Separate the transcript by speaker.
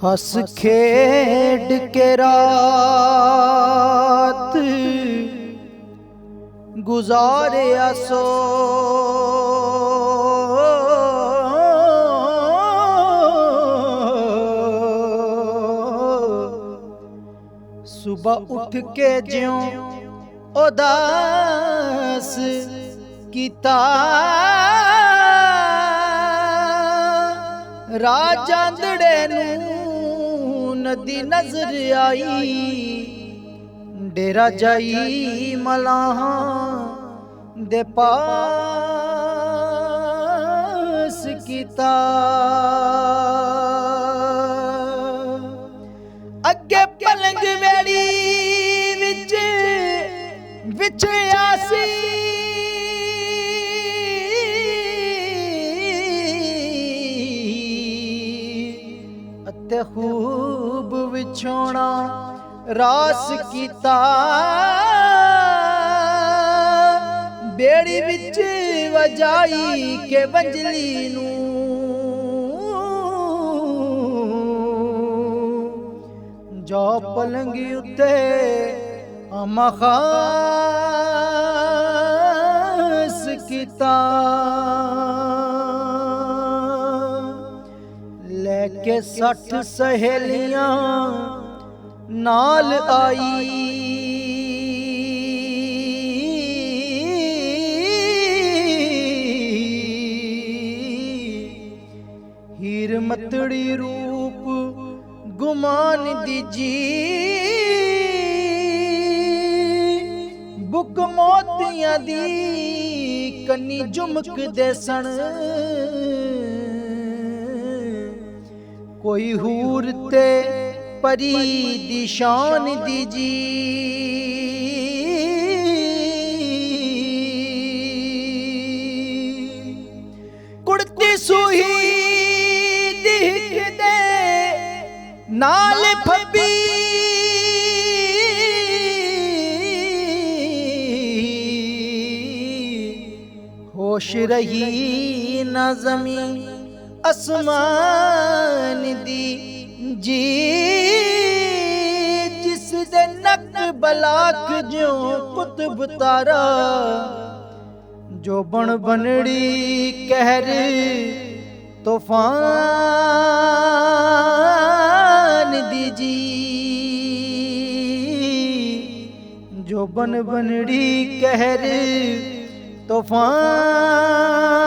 Speaker 1: हंस खेड के रात गुजारे सो सुबह उठ के ज्यों उदास कीता राजांदड़े नूं नदी नजर आई डेरा जाई मलाहां दे पास कीता अगे पलंग वेड़ी विच विछया सी अते खूब विछोना रास कीता बेड़ी विच वजाई के वंजली नूं जो पलंगी उत्ते आमा खास कीता लेके 60 सहेलियां नाल आई हीर मतड़ी रूप गुमान दीजी बुक मोतियां दी कन्नी जुमक दे सन कोई हूर ते परी दी शान दीजी कुड़ती सूही दिख दे नाल फबी होश रही ना ज़मीं आसमान दी जी जिस दे नक बलाक जो कुतुब तारा जो बन बनड़ी कहर तूफान दीजी जो बन बनड़ी कहर तूफान